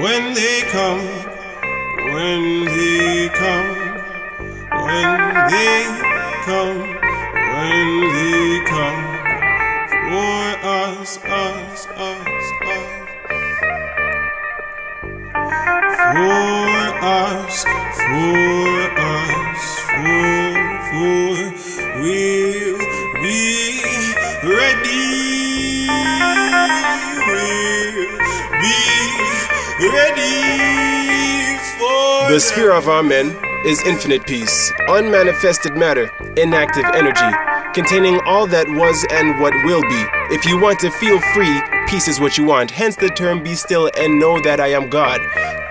when they come, when they come, when they come, when they come, for us, us, us, us. For us, we'll be ready, we'll be ready for the sphere of Amen is infinite peace, unmanifested matter, inactive energy, containing all that was and what will be. If you want to feel free, peace is what you want. Hence the term be still and know that I am God.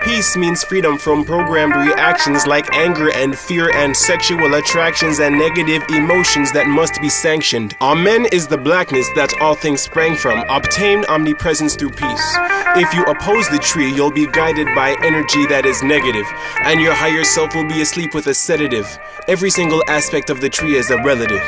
Peace means freedom from programmed reactions like anger and fear and sexual attractions and negative emotions that must be sanctioned. Amen is the blackness that all things sprang from. Obtain omnipresence through peace. If you oppose the tree, you'll be guided by energy that is negative, and your higher self will be asleep with a sedative. Every single aspect of the tree is a relative.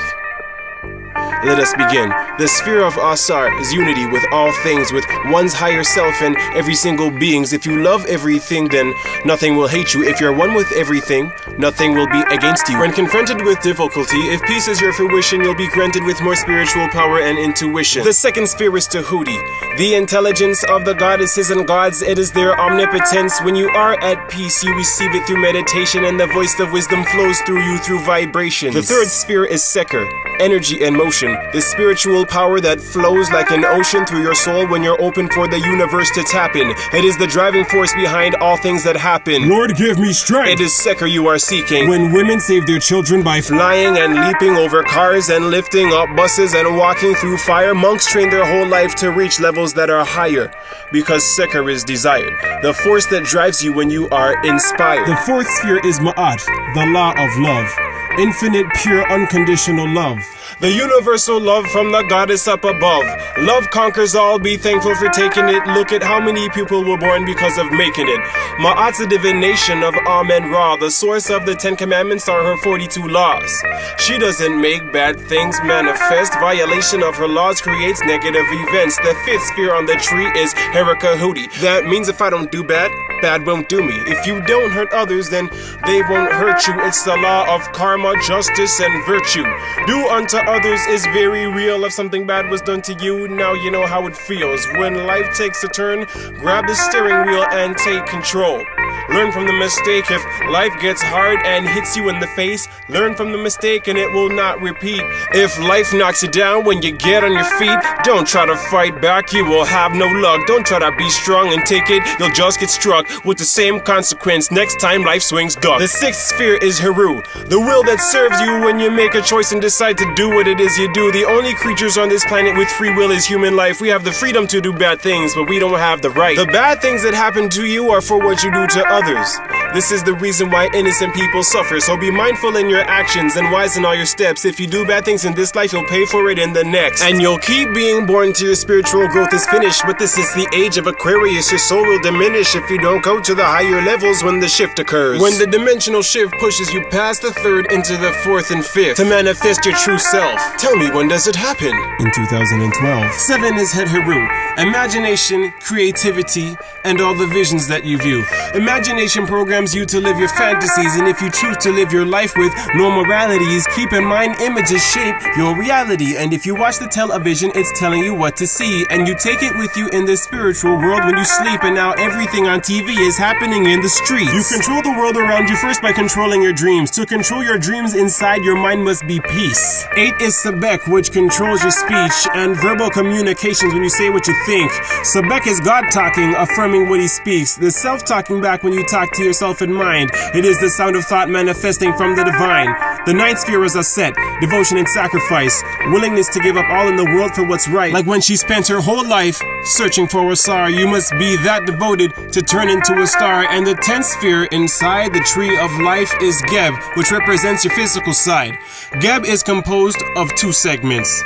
Let us begin. The sphere of Asar is unity with all things, with one's higher self and every single beings. If you love everything, then nothing will hate you. If you're one with everything, nothing will be against you. When confronted with difficulty, if peace is your fruition, you'll be granted with more spiritual power and intuition. The second sphere is Tahuti, the intelligence of the goddesses and gods. It is their omnipotence. When you are at peace, you receive it through meditation, and the voice of wisdom flows through you through vibrations. The third sphere is Seker, energy and motion, the spiritual power that flows like an ocean through your soul when you're open for the universe to tap in. It is the driving force behind all things that happen. Lord, give me strength. It is Seker you are seeking. When women save their children by flying and leaping over cars and lifting up buses and walking through fire, monks train their whole life to reach levels that are higher, because Seker is desired, the force that drives you when you are inspired. The fourth sphere is Ma'at, the law of love. Infinite, pure, unconditional love. The universal love from the goddess up above. Love conquers all, be thankful for taking it. Look at how many people were born because of making it. Ma'at's a divination of Amen Ra. The source of the 10 Commandments are her 42 laws. She doesn't make bad things manifest. Violation of her laws creates negative events. The fifth sphere on the tree is Herakahuti. That means if I don't do bad, bad won't do me. If you don't hurt others, then they won't hurt you. It's the law of karma, justice, and virtue. Do unto others is very real. If something bad was done to you, now you know how it feels. When life takes a turn, grab the steering wheel and take control. Learn from the mistake. If life gets hard and hits you in the face, learn from the mistake and it will not repeat. If life knocks you down when you get on your feet, don't try to fight back, you will have no luck. Don't try to be strong and take it, you'll just get struck with the same consequence next time life swings duck. The sixth sphere is Heru, the will that serves you when you make a choice and decide to do what it is you do. The only creatures on this planet with free will is human life. We have the freedom to do bad things, but we don't have the right. The bad things that happen to you are for what you do to others. This is the reason why innocent people suffer. So be mindful in your actions and wise in all your steps. If you do bad things in this life, you'll pay for it in the next. And you'll keep being born till your spiritual growth is finished. But this is the age of Aquarius. Your soul will diminish if you don't go to the higher levels when the shift occurs. When the dimensional shift pushes you past the third into the fourth and fifth to manifest your true self. Tell me, when does it happen? In 2012. 7 is Het Heru, imagination, creativity, and all the visions that you view. Imagination programs you to live your fantasies, and if you choose to live your life with no moralities, keep in mind images shape your reality. And if you watch the television, it's telling you what to see, and you take it with you in the spiritual world when you sleep, and now everything on TV is happening in the streets. You control the world around you first by controlling your dreams. To control your dreams inside your mind must be peace. 8 is Sebek, which controls your speech and verbal communications when you say what you think. Sebek is God talking, affirming what he speaks. The self-talking back when you talk to yourself in mind. It is the sound of thought manifesting from the divine. The 9th sphere is Aset, devotion and sacrifice. Willingness to give up all in the world for what's right. Like when she spent her whole life searching for a star, you must be that devoted to turn into a star. And the 10th sphere inside the tree of life is Geb, which represents your physical side. Geb is composed of 2 segments,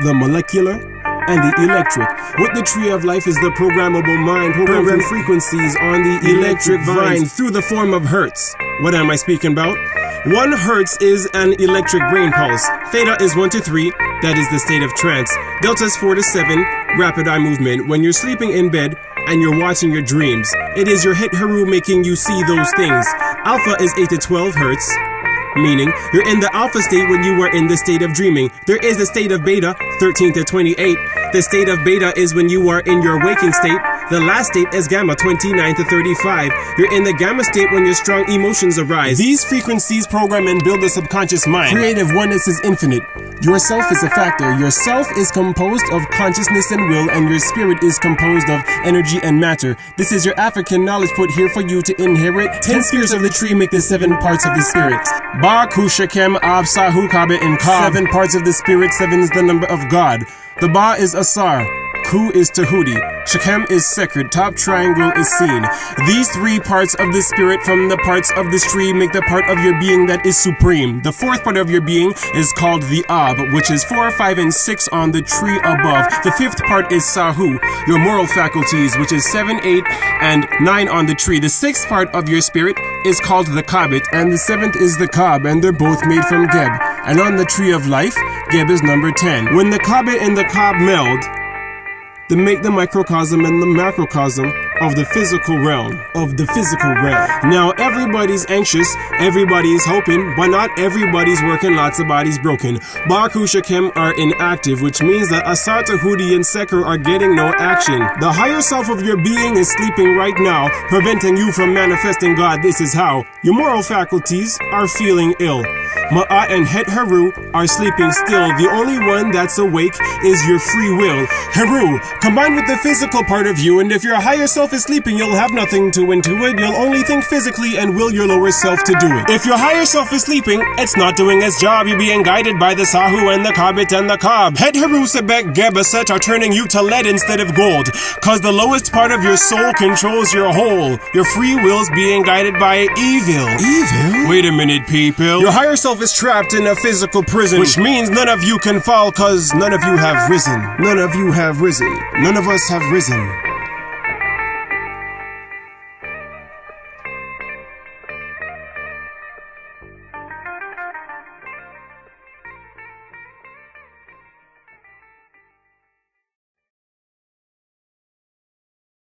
the molecular and the electric. What the tree of life is the programmable mind, programmed frequencies on the electric vine through the form of hertz. What am I speaking about? 1 hertz is an electric brain pulse. Theta is 1 to 3, that is the state of trance. Delta is 4 to 7, rapid eye movement. When you're sleeping in bed, and you're watching your dreams. It is your Het Heru making you see those things. Alpha is 8 to 12 hertz, meaning you're in the alpha state when you are in the state of dreaming. There is the state of beta, 13 to 28. The state of beta is when you are in your waking state. The last state is gamma, 29 to 35. You're in the gamma state when your strong emotions arise. These frequencies program and build the subconscious mind. Creative oneness is infinite. Yourself is a factor. Yourself is composed of consciousness and will, and your spirit is composed of energy and matter. This is your African knowledge put here for you to inherit. 10 spheres of the tree make the 7 parts of the spirit. Ba, Ku, Shekem, Ab, Sahu, Kabe, and Kab. 7 parts of the spirit, 7 is the number of God. The Ba is Asar. Ku is Tahuti. Shechem is Sekret. Top triangle is seen. These 3 parts of the spirit from the parts of the tree make the part of your being that is supreme. The 4th part of your being is called the Ab, which is 4, 5, and 6 on the tree above. The 5th part is Sahu, your moral faculties, which is 7, 8, and 9 on the tree. The 6th part of your spirit is called the Kabit, and the 7th is the Kab, and they're both made from Geb. And on the tree of life, Geb is number 10. When the Kabit and the Kab meld, they make the microcosm and the macrocosm of the physical realm. Now everybody's anxious, everybody's hoping, but not everybody's working, lots of bodies broken. Baku Shekem are inactive, which means that Asar, Tahudi, and Seker are getting no action. The higher self of your being is sleeping right now, preventing you from manifesting God. This is how. Your moral faculties are feeling ill. Ma'at and Het Heru are sleeping still. The only one that's awake is your free will. Heru, combined with the physical part of you, and if your higher self is sleeping, you'll have nothing to intuit. You'll only think physically and will your lower self to do it. If your higher self is sleeping, it's not doing its job. You're being guided by the Sahu and the Kabit and the Kab. Het Heru, Sebek, Gebaset are turning you to lead instead of gold, cause the lowest part of your soul controls your whole. Your free will's being guided by evil. Evil? Wait a minute, people. Your higher self is trapped in a physical prison, which means none of you can fall, cause none of you have risen. None of you have risen. None of us have risen.